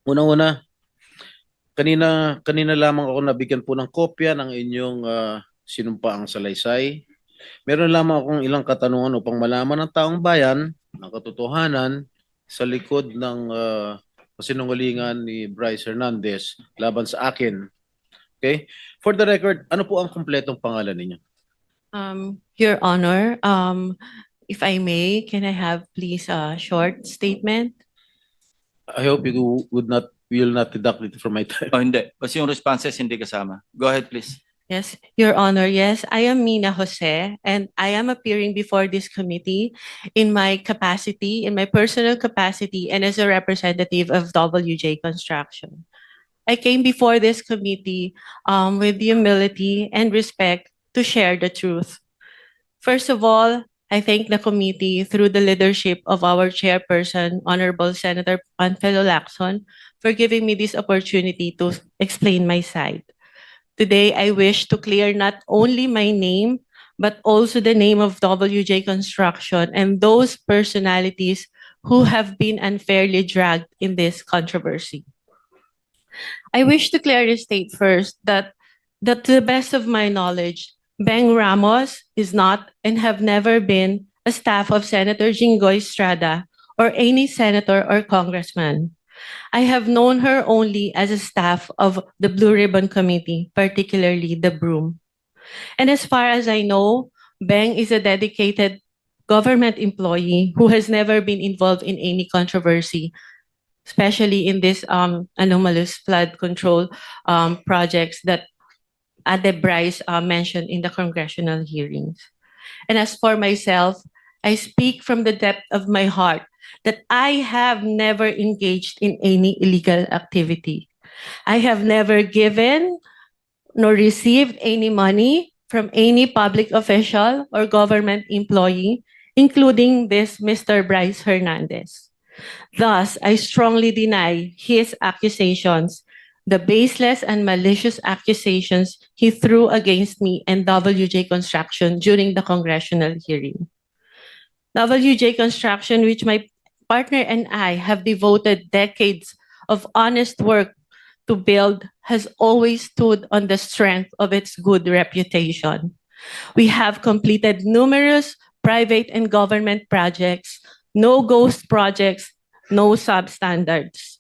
Unang-una, kanina lamang ako nabigyan po ng kopya ng inyong sinumpaang salaysay. Meron lamang akong ilang katanungan upang malaman ng taong bayan ang katotohanan sa likod ng kasinungalingan ni Bryce Hernandez laban sa akin. Okay? For the record, ano po ang kumpletong pangalan ninyo? Your Honor, if I may, can I have please a short statement? I hope you will not deduct it from my time. Oh, hindi. Kasi yung responses hindi kasama. Go ahead, please. Yes, Your Honor, yes, I am Mina Jose, and I am appearing before this committee in my capacity, in my personal capacity, and as a representative of WJ Construction. I came before this committee with humility and respect to share the truth. First of all, I thank the committee through the leadership of our chairperson, Honorable Senator Panfilo Lacson, for giving me this opportunity to explain my side. Today, I wish to clear not only my name, but also the name of WJ Construction and those personalities who have been unfairly dragged in this controversy. I wish to clearly state first that to the best of my knowledge, Beng Ramos is not and have never been a staff of Senator Jinggoy Estrada or any senator or congressman. I have known her only as a staff of the Blue Ribbon Committee, particularly the Broom. And as far as I know, Beng is a dedicated government employee who has never been involved in any controversy, especially in this anomalous flood control projects that Ade Bryce mentioned in the congressional hearings. And as for myself, I speak from the depth of my heart that I have never engaged in any illegal activity. I have never given nor received any money from any public official or government employee, including this Mr. Bryce Hernandez. Thus, I strongly deny his accusations, the baseless and malicious accusations he threw against me and WJ Construction during the congressional hearing. WJ Construction, which my partner and I have devoted decades of honest work to build, has always stood on the strength of its good reputation. We have completed numerous private and government projects, no ghost projects, no substandards.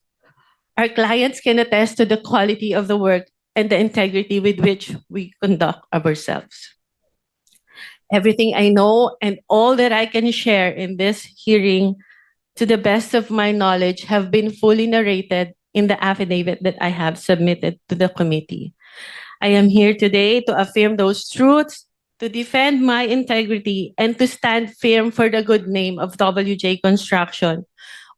Our clients can attest to the quality of the work and the integrity with which we conduct ourselves. Everything I know and all that I can share in this hearing, to the best of my knowledge, have been fully narrated in the affidavit that I have submitted to the committee. I am here today to affirm those truths, to defend my integrity, and to stand firm for the good name of WJ Construction,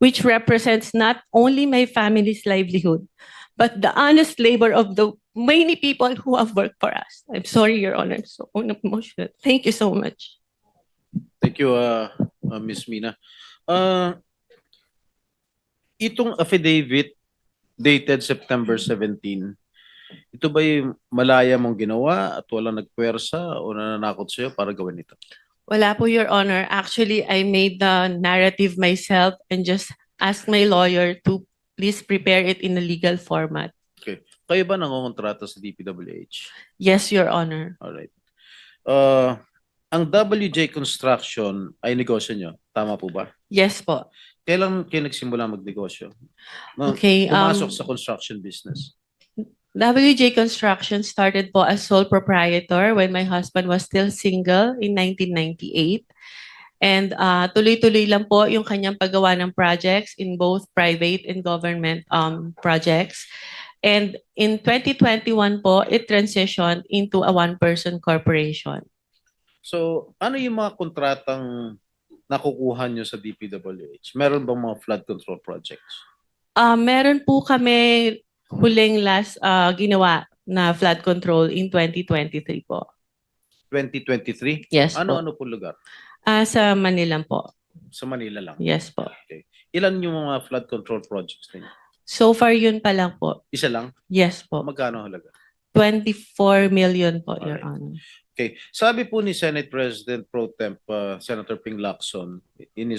which represents not only my family's livelihood, but the honest labor of the many people who have worked for us. I'm sorry, Your Honor, I'm so emotional. Thank you so much. Thank you, Ms. Mina. Itong affidavit dated September 17, ito ba'y malaya mong ginawa at walang nagpwersa o nananakot sa'yo para gawin ito? Wala po, Your Honor. Actually, I made the narrative myself and just asked my lawyer to please prepare it in a legal format. Okay. Kayo ba nangongontrata sa DPWH? Yes, Your Honor. Alright. Ang WJ Construction ay negosyo nyo. Tama po ba? Yes po. Kailan kayo nagsimula magnegosyo? Okay, Pumasok sa construction business. WJ Construction started po as sole proprietor when my husband was still single in 1998. And tuloy-tuloy lang po yung kanyang paggawa ng projects in both private and government projects. And in 2021 po, it transitioned into a one-person corporation. So, ano yung mga kontratang nakukuha nyo sa DPWH? Meron bang mga flood control projects? Meron po kami huling last ginawa na flood control in 2023 po. 2023? Yes po. Ano-ano po lugar? Sa Manila po. Sa Manila lang? Yes po. Okay. Ilan yung mga flood control projects ninyo? So far yun pa lang po. Isa lang? Yes po. Magkano halaga? 24 million po, Your Alright. Honor. Okay. Sabi po ni Senate President Pro Temp Senator Ping Lacson in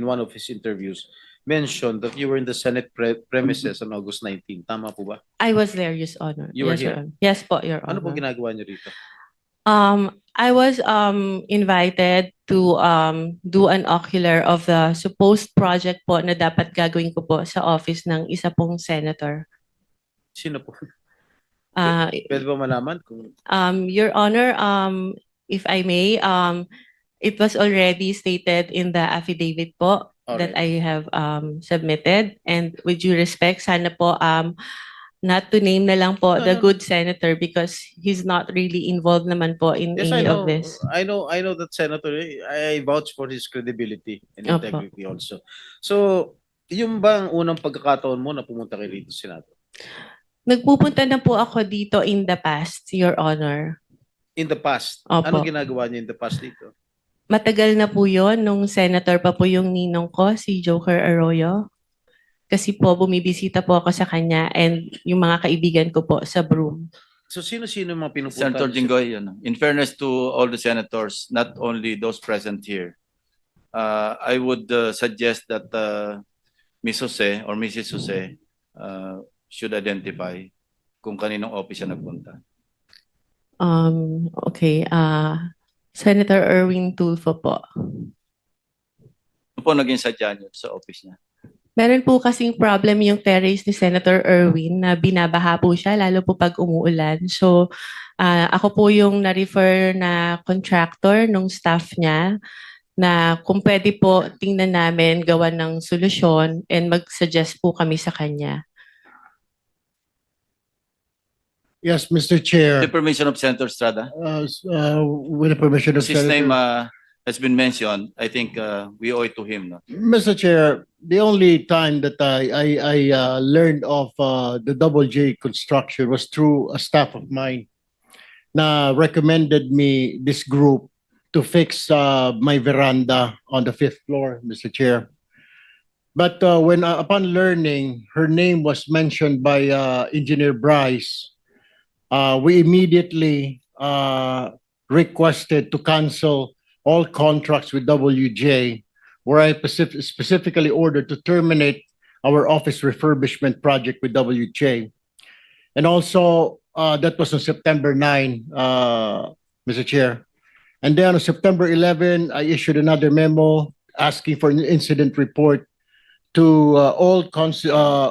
one of his interviews, mentioned that you were in the Senate premises on August 19. Tama po ba? I was there, Your Honor. You were Yes, Your here? Honor. Yes po, Your Ano po Honor. ginagawa niyo rito? I was invited to do an ocular of the supposed project po na dapat gagawin ko po sa office ng isa pong senator. Sino po? Uh, Pwede ba malaman kung Your Honor, if I may, it was already stated in the affidavit po that Alright. I have submitted, and with due respect, sana po not to name na lang po No, the no, no. good senator because he's not really involved naman po in Yes, I any of know. this. I know that Senator. I vouch for his credibility and Opo. integrity also. So, yung ba ang unang pagkakataon mo na pumunta kay rito sa Senado? Nagpupunta na po ako dito in the past, Your Honor. In the past, Opo. ano ginagawa niyo in the past dito? Matagal na po yon nung senator pa po yung ninong ko, si Joker Arroyo. Kasi po bumibisita po ako sa kanya and yung mga kaibigan ko po sa Broome. So, sino-sino yung mga pinupunta Senator niyo sa- Jinggoy, in fairness to all the senators, not only those present here, I would suggest that Ms. Jose or Mrs. Jose should identify kung kaninong office siya nagpunta. Okay, Senator Erwin Tulfo po. Ano po naging sadya niyo sa office niya? Meron po kasing problem yung terrace ni Senator Erwin na binabaha po siya lalo po pag umuulan. So ako po yung na-refer na contractor nung staff niya na kung pwede po tingnan namin gawa ng solusyon and mag-suggest po kami sa kanya. Yes, Mr. Chair. With the permission of Senator Estrada, With the permission of his name Senator. has been mentioned, I think we owe it to him. No? Mr. Chair, the only time that I learned of the Double J construction was through a staff of mine na recommended me this group to fix my veranda on the 5th floor, Mr. Chair. But when upon learning her name was mentioned by Engineer Bryce, we immediately requested to cancel all contracts with WJ, where I specifically ordered to terminate our office refurbishment project with WJ. And also, that was on September 9, Mr. Chair. And then on September 11, I issued another memo asking for an incident report to all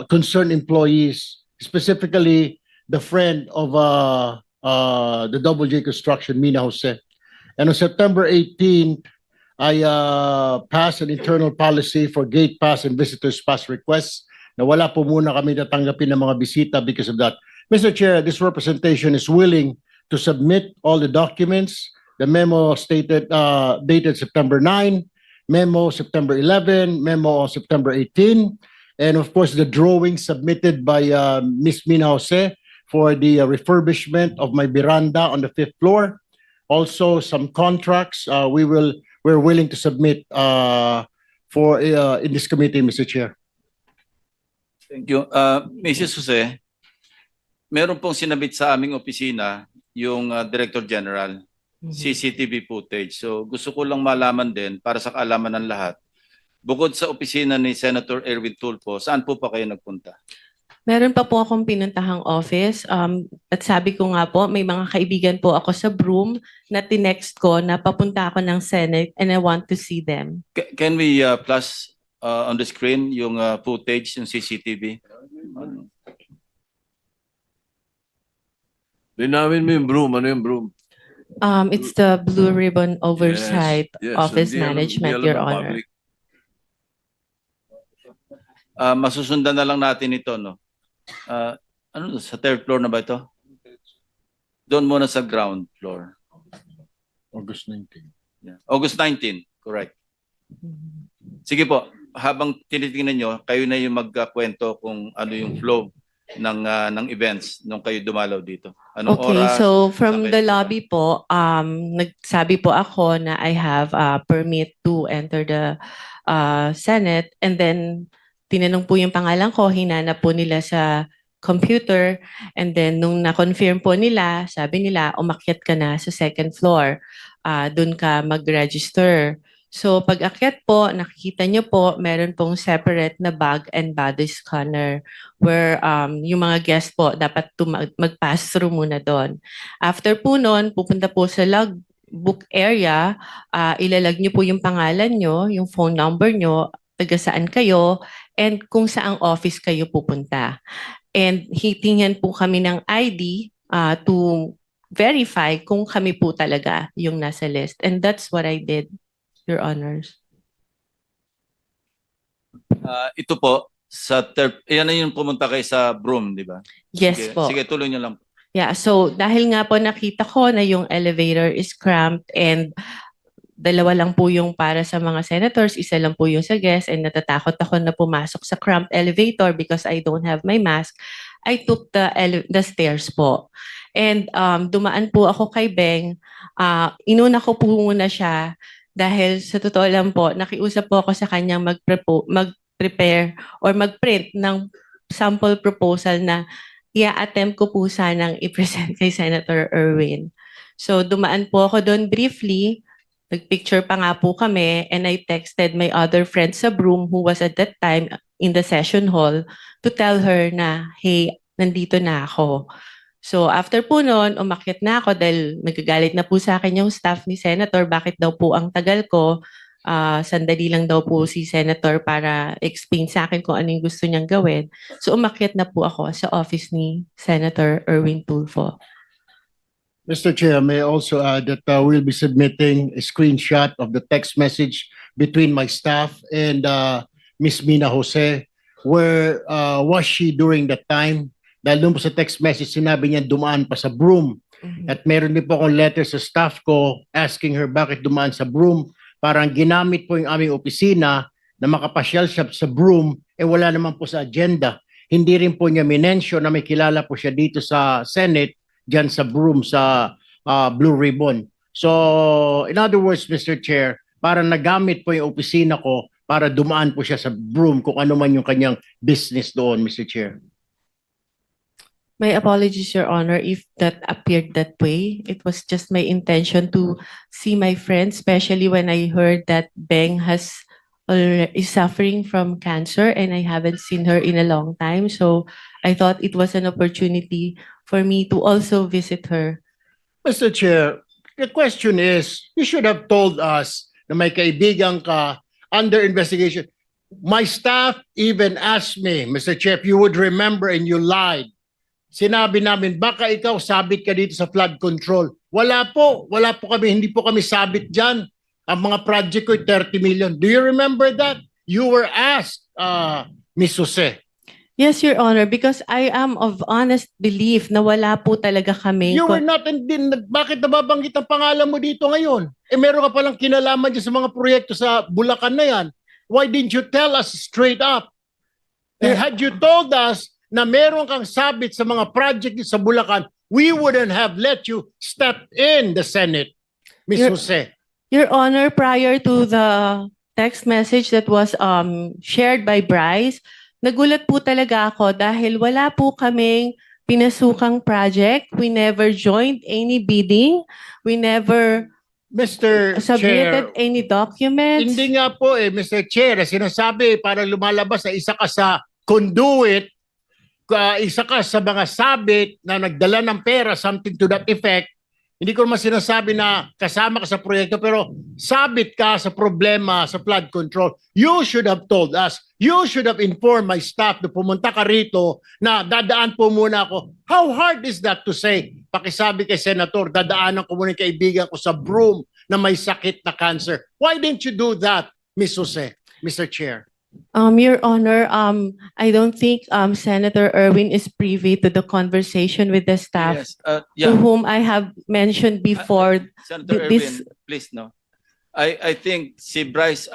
concerned employees, specifically the friend of the Double J Construction, Mina Jose. And on September 18th, I passed an internal policy for gate pass and visitors pass requests na wala po muna kami natanggapin ng mga bisita because of that. Mr. Chair, this representation is willing to submit all the documents. The memo stated dated September 9, memo September 11, memo September 18, and of course the drawing submitted by Ms. Mina Jose for the refurbishment of my veranda on the 5th floor. Also, some contracts we're willing to submit for in this committee, Mr. Chair. Thank you. Mrs. Jose, meron pong sinabit sa aming opisina yung Director General, CCTV footage. So gusto ko lang malaman din para sa kaalaman ng lahat. Bukod sa opisina ni Senator Erwin Tulfo, saan po pa kayo nagpunta? Meron pa po akong pinuntahang office at sabi ko nga po, may mga kaibigan po ako sa Broome na tinext ko na papunta ako ng Senate and I want to see them. Can we plus on the screen yung footage, yung CCTV? Linawin mo yung broom. Ano yung broom? It's the Blue Ribbon Oversight Yes, Office hindi alam- Management, hindi alam Your ng Honor. public. Masusundan na lang natin ito, no? Ano, sa third floor na ba ito? Doon muna sa ground floor. August 19. Yeah. August 19, correct. Sige po, habang tinitingnan nyo, kayo na yung magkakwento kung ano yung flow ng events nung kayo dumalaw dito. Anong Okay, oras? so from saan the kayo lobby po, nagsabi po ako na I have a permit to enter the Senate, and then tinanong po yung pangalan ko, hinanap po nila sa computer, and then nung na-confirm po nila, sabi nila, umakyat ka na sa second floor, doon ka mag-register. So pag akyat po, nakikita niyo po, meron pong separate na bag and body scanner where yung mga guest po dapat mag-pass through muna doon. After po noon, pupunta po sa logbook area, ilalag niyo po yung pangalan niyo, yung phone number niyo, taga saan kayo, and kung saang office kayo pupunta. And hitingnan po kami ng ID to verify kung kami po talaga yung nasa list. And that's what I did, Your Honors. Ito po, yan na yung pumunta kayo sa Broome, di ba? Yes Sige, po. sige, tuloy niyo lang. Yeah, so dahil nga po nakita ko na yung elevator is cramped and dalawa lang po yung para sa mga senators, isa lang po yung sa guests, and natatakot ako na pumasok sa cramped elevator because I don't have my mask, I took the stairs po. And dumaan po ako kay Beng, inuna ko po muna siya dahil sa totoo lang po, nakiusap po ako sa kanyang mag-prepare or mag-print ng sample proposal na i-attempt ko po sanang i-present kay Senator Erwin. So dumaan po ako doon briefly, nagpicture pa nga po kami, and I texted my other friend sa Broome who was at that time in the session hall to tell her na, hey, nandito na ako. So after po noon, umakyat na ako dahil nagagalit na po sa akin yung staff ni Senator, bakit daw po ang tagal ko. Sandali lang daw po si Senator para explain sa akin kung ano yung gusto niyang gawin. So umakyat na po ako sa office ni Senator Erwin Tulfo. Mr. Chair, may I also add that we'll be submitting a screenshot of the text message between my staff and Miss Mina Jose. Where was she during that time? Dahil doon po sa text message, sinabi niya dumaan pa sa Broome. At meron din po akong letter sa staff ko asking her bakit dumaan sa Broome. Parang ginamit po yung aming opisina na makapasyal siya sa Broome, wala naman po sa agenda. Hindi rin po niya minensyon na may kilala po siya dito sa Senate, dyan sa Broome, sa Blue Ribbon. So, in other words, Mr. Chair, parang nagamit po yung opisina ko para dumaan po siya sa Broome kung ano man yung kanyang business doon, Mr. Chair. My apologies, Your Honor, if that appeared that way. It was just my intention to see my friend, especially when I heard that Beng is suffering from cancer and I haven't seen her in a long time. So I thought it was an opportunity for me to also visit her. Mr. Chair, the question is, you should have told us na may kaibigan ka under investigation. My staff even asked me, Mr. Chair, if you would remember and you lied. Sinabi namin, baka ikaw sabit ka dito sa flood control. Wala po kami, hindi po kami sabit dyan. Ang mga project ko, 30 million. Do you remember that? You were asked, Ms. Jose. Yes, Your Honor, because I am of honest belief na wala po talaga kami. You were not, bakit nababanggit ang pangalan mo dito ngayon? Meron ka palang kinalaman dyan sa mga proyekto sa Bulacan na yan. Why didn't you tell us straight up? Had you told us na meron kang sabit sa mga project sa Bulacan, we wouldn't have let you step in the Senate, Ms. Jose. Your Honor, prior to the text message that was shared by Bryce, nagulat po talaga ako dahil wala po kaming pinasukang project. We never joined any bidding. We never Mr. submitted Chair, any documents. hindi nga po Mr. Chair, sinasabi parang lumalabas na isa ka sa conduit, isa ka sa mga sabit na nagdala ng pera, something to that effect. Hindi ko naman sinasabi na kasama ka sa proyekto, pero sabit ka sa problema sa flood control. You should have told us. You should have informed my staff na pumunta ka rito na dadaan po muna ako. How hard is that to say? Pakisabi kay Senator, dadaanan ko muna yung kaibigan ko sa Broome na may sakit na cancer. Why didn't you do that, Ms. Jose, Mr. Chair? Your Honor, I don't think Senator Erwin is privy to the conversation with the staff Yes, to yeah. whom I have mentioned before. Senator this- Erwin, please no. I think si Bryce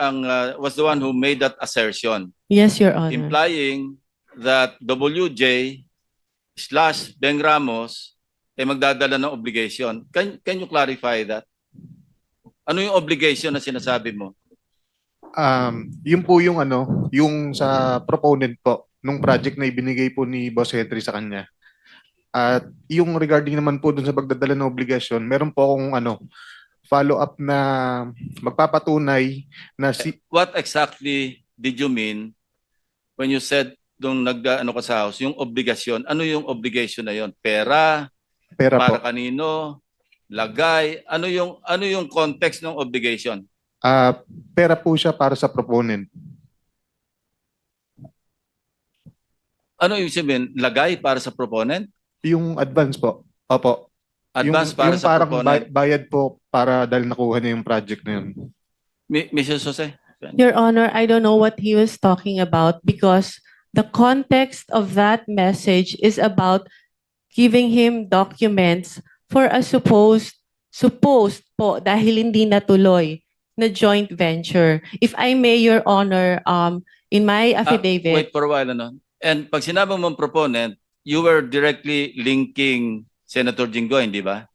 was the one who made that assertion, Yes, Your Honor. implying that WJ / Beng Ramos ay magdadala ng obligation. Can you clarify that? Ano yung obligation na sinasabi mo? Yun po yung yung sa proponent po nung project na ibinigay po ni Boss Henry sa kanya. At yung regarding naman po dun sa pagdadala ng obligasyon, meron po akong follow-up na magpapatunay na What exactly did you mean when you said nung ano ka sa house, yung obligasyon, ano yung obligation na yon? Pera, pera po. para kanino, lagay, ano yung context ng obligation? Pera po siya para sa proponent. Ano yung sabihin? Lagay para sa proponent? Yung advance po. Opo. Advance yung, para yung sa parang proponent? bayad po para dahil nakuha niya yung project na yun. Mrs. Jose? Your Honor, I don't know what he was talking about because the context of that message is about giving him documents for a supposed po dahil hindi natuloy na joint venture. If I may, Your Honor, in my affidavit, Wait for a while, ano? And pag sinabi mong proponent, you were directly linking Senator Jinggoy, hindi ba?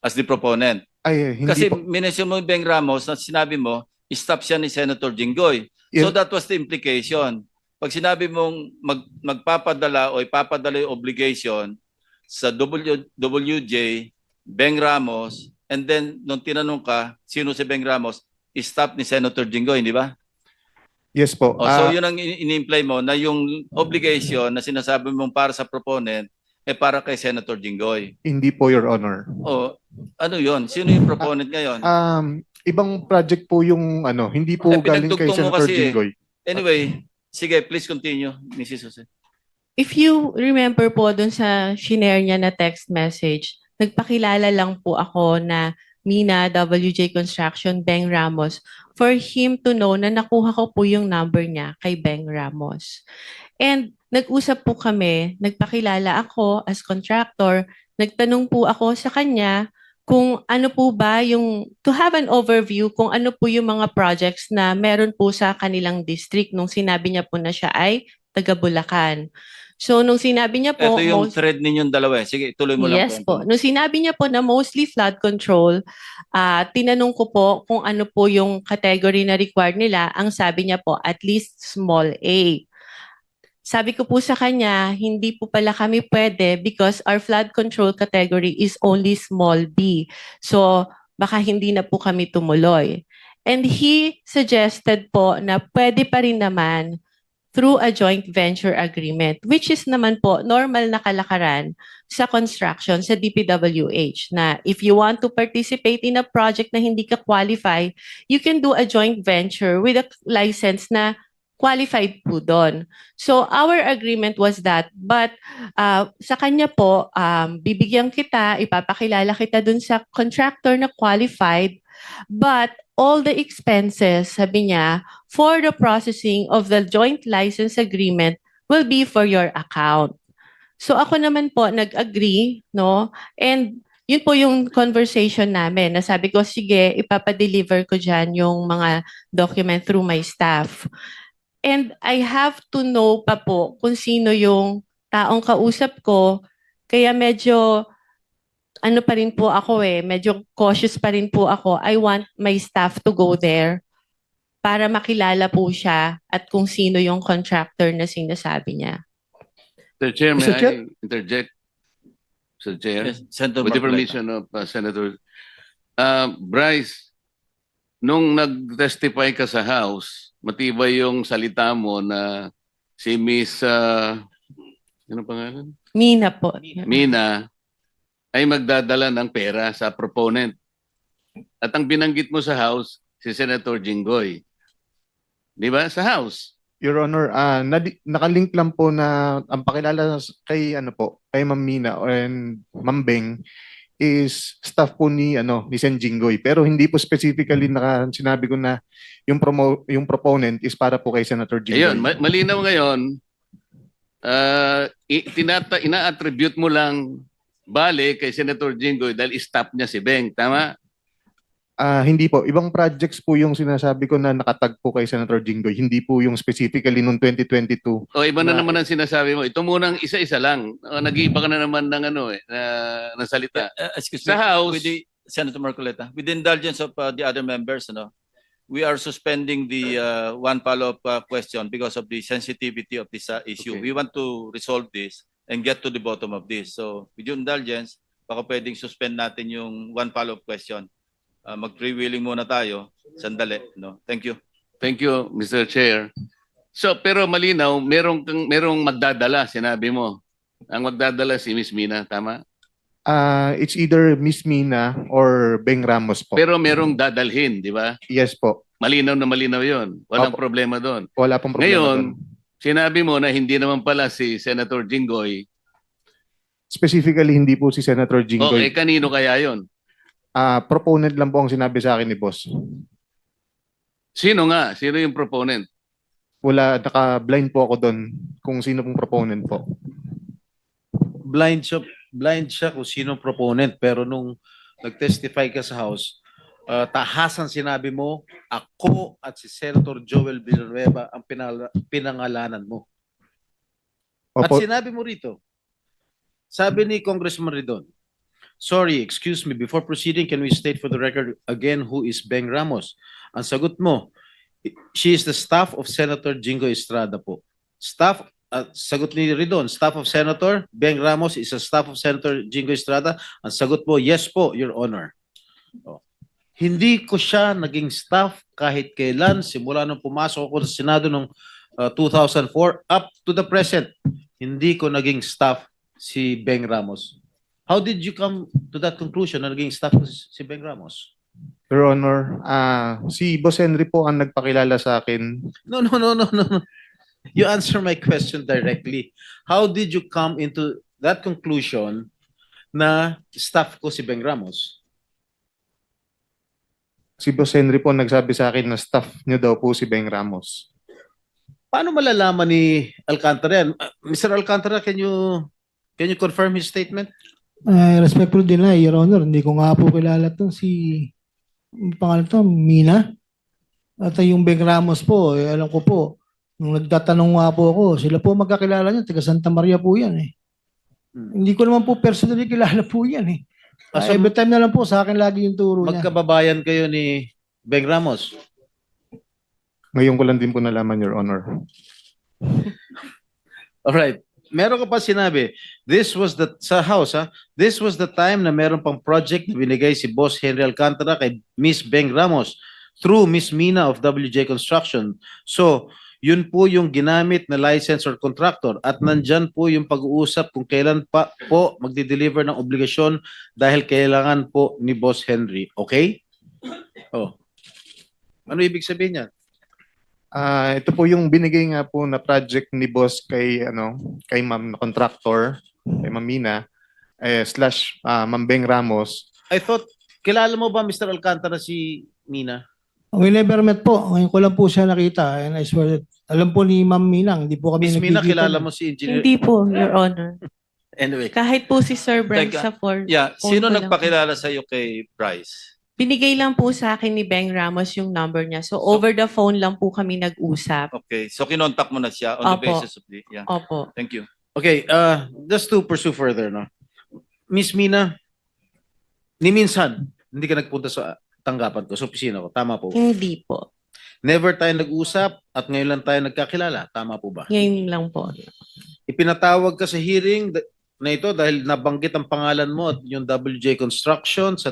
As the proponent. Ay, hindi Kasi po. minention mo yung Beng Ramos na sinabi mo, stop siya ni Senator Jinggoy. Yes. So that was the implication. Pag sinabi mong magpapadala o ipapadala yung obligation sa WJ, Beng Ramos, and then nung tinanong ka, sino si Beng Ramos, stop ni Senator Jinggoy, hindi ba? Yes po. So yun ang ini-imply mo na yung obligation na sinasabi mong para sa proponent para kay Senator Jinggoy. Hindi po, Your Honor. O ano yun? Sino yung proponent ngayon? Ibang project po yung hindi po galing kay pinagtugtong mo Senator kasi Jinggoy. Anyway, sige, please continue, Mrs. Jose. if you remember po dun sa shinare niya na text message, nagpakilala lang po ako na Mina, WJ Construction, Beng Ramos, for him to know na nakuha ko po yung number niya kay Beng Ramos. And nag-usap po kami, nagpakilala ako as contractor, nagtanong po ako sa kanya kung ano po ba yung, to have an overview kung ano po yung mga projects na meron po sa kanilang district nung sinabi niya po na siya ay taga Bulacan. So nung sinabi niya po, Ito yung thread ninyong dalawa. Sige, tuloy mo lang. yes po. Nung sinabi niya po na mostly flood control, tinanong ko po kung ano po yung category na required nila. Ang sabi niya po, at least small A. Sabi ko po sa kanya, hindi po pala kami pwede because our flood control category is only small B. So baka hindi na po kami tumuloy. And he suggested po na pwede pa rin naman through a joint venture agreement, which is naman po normal na kalakaran sa construction sa DPWH na if you want to participate in a project na hindi ka qualify, you can do a joint venture with a license na qualified po doon. So our agreement was that, but sa kanya po, bibigyan kita, ipapakilala kita doon sa contractor na qualified, but all the expenses, sabi niya, for the processing of the joint license agreement will be for your account. So ako naman po nag-agree, no? And yun po yung conversation namin. Nasabi ko, sige, ipapadeliver ko dyan yung mga document through my staff. And I have to know pa po kung sino yung taong kausap ko. Kaya medyo ano pa rin po ako medyo cautious pa rin po ako. I want my staff to go there para makilala po siya at kung sino yung contractor na sinasabi niya. Mr. Chair, may Mr. Chair? I interject? Mr. Chair, Yes, Senator with the Marcoleta. permission of Senator Bryce, nung nag-testify ka sa House, matibay yung salita mo na si Miss, ano pangalan? Mina po. Mina, ay magdadala ng pera sa proponent. At ang binanggit mo sa House, si Senator Jinggoy. Di ba? Sa House. Your Honor, nakalink lang po na ang pakilala kay kay Ma'am Mina and Ma'am Beng is staff po ni Sen Jinggoy, pero hindi po specifically sinabi ko na yung proponent is para po kay Senator Jinggoy. Ayun, malinaw ngayon, ina-attribute mo lang bale kay Senator Jinggoy dahil stop niya si Beng. Tama? Hindi po. Ibang projects po yung sinasabi ko na nakatag po kay Senator Jinggoy. Hindi po yung specifically noong 2022. O iba na Na- naman ang sinasabi mo. Ito munang isa-isa lang. Nag-iiba ka na naman ng ng salita. Excuse Sa me, House, with Senator Marcoleta, with the indulgence of the other members, we are suspending the one follow-up question because of the sensitivity of this issue. Okay. We want to resolve this and get to the bottom of this. So, with your indulgence, baka pwedeng suspend natin yung one follow-up question. mag-freewheeling muna tayo. Sandali, no? Thank you. Thank you, Mr. Chair. So, pero malinaw, merong magdadala, sinabi mo. Ang magdadala si Miss Mina, tama? It's either Miss Mina or Beng Ramos po. Pero merong dadalhin, di ba? Yes po. Malinaw na malinaw yon. Walang Opo. problema doon. Wala pong problema Ngayon, doon. sinabi mo na hindi naman pala si Senator Jinggoy. Specifically, hindi po si Senator Okay, Jinggoy. kanino kaya yon? Proponent lang po ang sinabi sa akin ni boss. Sino nga? Sino yung proponent? Wala, naka-blind po ako doon kung sino pong proponent po. Blind siya kung sino proponent, pero nung nag-testify ka sa House, tahasan sinabi mo, ako at si Senator Joel Villanueva ang pinangalanan mo. At Opo, sinabi mo rito, sabi ni Congressman Ridon, sorry, excuse me, before proceeding, can we state for the record again who is Beng Ramos? Ang sagot mo, she is the staff of Senator Jingo Estrada po. Sagot ni Ridon, staff of Senator Beng Ramos is a staff of Senator Jingo Estrada. Ang sagot mo, yes po, Your Honor. Oh. Hindi ko siya naging staff kahit kailan, simula nung pumasok ako sa Senado noong 2004 up to the present. Hindi ko naging staff si Beng Ramos. How did you come to that conclusion na naging staff ko si Beng Ramos? Your Honor, si Boss Henry po ang nagpakilala sa akin. No. You answer my question directly. How did you come into that conclusion na staff ko si Beng Ramos? Si Boss Henry po nagsabi sa akin na staff niyo daw po si Beng Ramos. Paano malalaman ni Alcantara yan? Mr. Alcantara, can you confirm his statement? Respectful deny, Your Honor. Hindi ko nga po kilala to si pangalan to, Mina. At yung Beng Ramos po, alam ko po, nung nagtatanong nga po ako, sila po magkakilala niya, taga Santa Maria po yan eh. Hindi ko naman po personally kilala po yan eh. So, Every time na lang po, sa akin lagi yung turo niya. magkababayan kayo ni Beng Ramos. Ngayon ko lang din po nalaman, Your Honor. Alright. Meron ka pa sinabi, this was the, sa House ha, this was the time na meron pang project na binigay si Boss Henry Alcantara kay Miss Beng Ramos through Miss Mina of WJ Construction. So, yun po yung ginamit na license or contractor at nandyan po yung pag-uusap kung kailan pa po magdi-deliver ng obligasyon dahil kailangan po ni Boss Henry. Okay? Oh. Ano ibig sabihin niyan? Ito po yung binigay nga po na project ni boss kay Ma'am na contractor, kay Ma'am Mina, slash Ma'am Beng Ramos. I thought, kilala mo ba Mr. Alcantara si Mina? We never met po. Ngayon ko lang po siya nakita. And I swear that, alam po ni Ma'am Minang, hindi po kami Miss Mina, nagkikita kilala na. mo si Engineer? Hindi po, Your Honor. Anyway. Kahit po si Sir Bryce Teka, sa phone. Yeah, phone sino ko lang. nagpakilala sa iyo kay Bryce? Binigay lang po sa akin ni Beng Ramos yung number niya. So over the phone lang po kami nag-usap. Okay, so kinontak mo na siya on the Opo. basis of the, yeah. Opo. Thank you. Okay, just to pursue further, no? Miss Mina, ni minsan, hindi ka nagpunta sa tanggapan ko, sa opisina ko. Tama po. Hindi po. Never tayo nag-usap at ngayon lang tayo nagkakilala. Tama po ba? Ngayon lang po. Ipinatawag ka sa hearing na ito dahil nabanggit ang pangalan mo at yung WJ Construction sa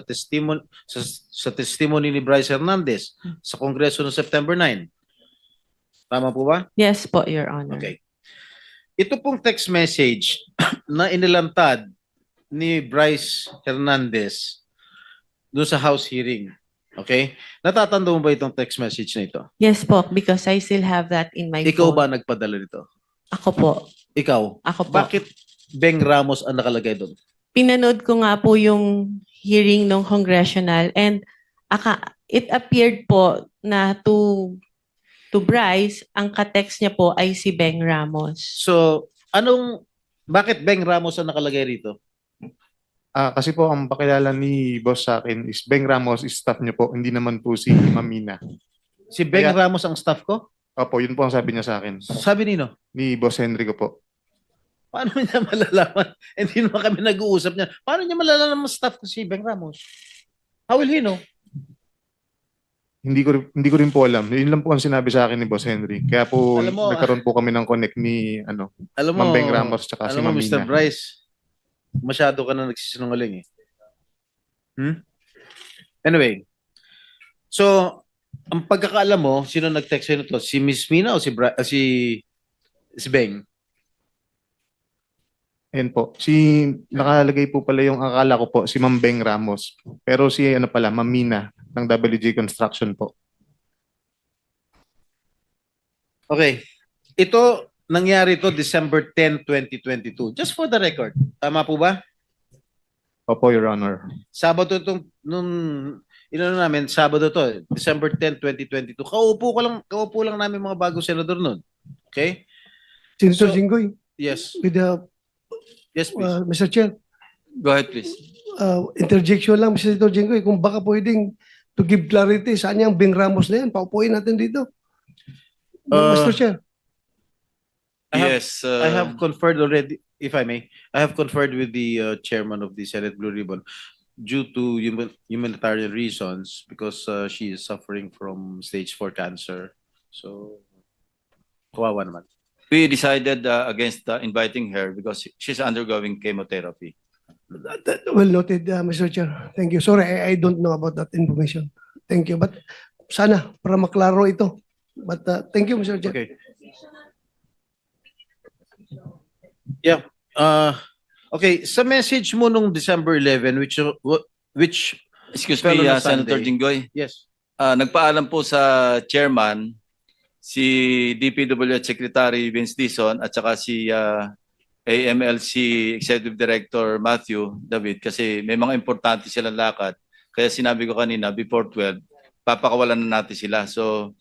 testimony ni Bryce Hernandez sa Kongreso noong September 9. Tama po ba? Yes po, Your Honor. Okay. Ito pong text message na inilantad ni Bryce Hernandez doon sa House hearing. Okay? Natatanda mo ba itong text message na ito? Yes po, because I still have that in my Ikaw phone. ba nagpadala nito? Ako po. Ikaw? Ako po. Bakit Beng Ramos ang nakalagay doon? Pinanood ko nga po yung hearing ng congressional and it appeared po na to Bryce, ang ka-text niya po ay si Beng Ramos. So, bakit Beng Ramos ang nakalagay rito? Kasi po ang pakilala ni boss sa akin is Beng Ramos is staff niyo po, hindi naman po si Ma'am Mina. Si Beng Kaya- Ramos ang staff ko? Opo, yun po ang sabi niya sa akin. Sabi nino? Ni Boss Henry ko po. Paano niya malalaman? Hindi naman kami nag-uusap niya. Paano niya malalaman staff ko si Beng Ramos? How will he know? Hindi ko rin po alam. Yun lang po ang sinabi sa akin ni Boss Henry. Kaya po Alam mo, nagkaroon po kami ng connect ni Alam mo, Ma'am Beng Ramos tsaka si alam mo, Ma'am Mr. Mina. Bryce, masyado ka na nagsisinungaling eh. Anyway, So, ang pagkakaalam mo, sino nag-text sa'yo nito? Si Miss Mina o si Beng? Ayan po. Nakalagay po pala yung akala ko po, si Ma'am Beng Ramos. Pero si ano pala, Ma'am Mina ng WJ Construction po. Okay. Ito, nangyari to December 10, 2022. Just for the record. Tama po ba? Opo, Your Honor. Sabado itong, namin, Sabado to, December 10, 2022. Kaupo lang namin mga bagong senador nun. Okay? Senator So- Jinggoy, Yes. with the, Yes, please. Mr. Chair, Go ahead, please. interjection lang, Mr. Senator Jinggoy, kung baka pwedeng to give clarity, saan yung Beng Ramos na yan? Paupuin natin dito. Mr. Chair. Yes. I have conferred already, if I may, I have conferred with the chairman of the Senate Blue Ribbon due to humanitarian reasons because she is suffering from stage 4 cancer. So, kawawa naman. We decided against inviting her because she's undergoing chemotherapy. Well noted, Mr. Chair. Thank you. Sorry, I don't know about that information. Thank you. But sana, para maklaro ito. But thank you, Mr. Chair. Okay. Yeah. Okay, sa message mo nung December 11, which Excuse Fellow me, na Senator Sunday. Jinggoy. yes. Nagpaalam po sa chairman, si DPWH Secretary Vince Dizon at saka si AMLC Executive Director Matthew David kasi may mga importante silang lakad. Kaya sinabi ko kanina, before 12, papakawalan na natin sila. So,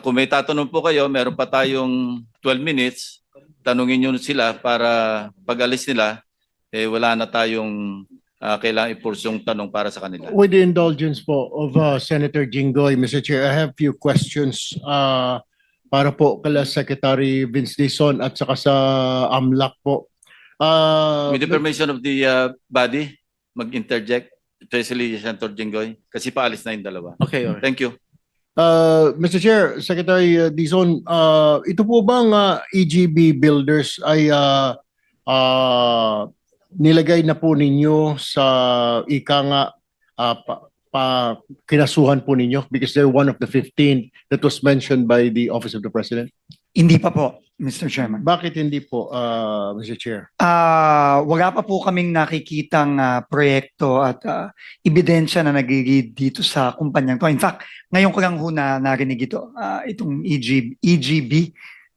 kung may tatanong po kayo, meron pa tayong 12 minutes. Tanungin nyo sila para pag alis nila, wala na tayong kailangan ipursong tanong para sa kanila. With the indulgence po of Senator Jinggoy, Mr. Chair, I have few questions para po kala Secretary Vince Dizon at saka sa AMLAC po. With the permission of the body, mag-interject, especially Senator Jinggoy, kasi paalis na yung dalawa. Okay, alright. Thank you. Mr. Chair, Secretary Dizon, ito po bang EGB builders ay nilagay na po ninyo sa ika nga kinasuhan po ninyo because they're one of the 15 that was mentioned by the Office of the President? Hindi pa po, Mr. Chairman. Bakit hindi po, Mr. Chair? Wala pa po kaming nakikitang proyekto at ebidensya na nag-lead dito sa kumpanyang to. In fact, ngayon ko lang ho na narinig ito, itong EGB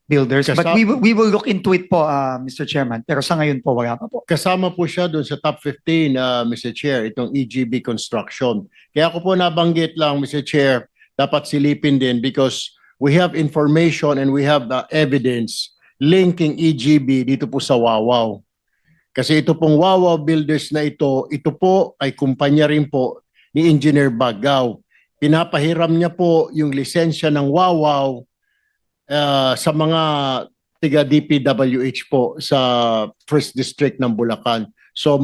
Builders. But we will look into it po, Mr. Chairman. Pero sa ngayon po, wala pa po. Kasama po siya doon sa top 15, Mr. Chair, itong EGB Construction. Kaya ako po nabanggit lang, Mr. Chair, dapat silipin din because we have information and we have evidence linking EGB dito po sa Wawaw. Kasi ito pong Wawaw Builders na ito po ay kumpanya rin po ni Engineer Bagaw. Pinapahiram niya po yung lisensya ng Wawaw sa mga tiga DPWH po sa First District ng Bulacan. So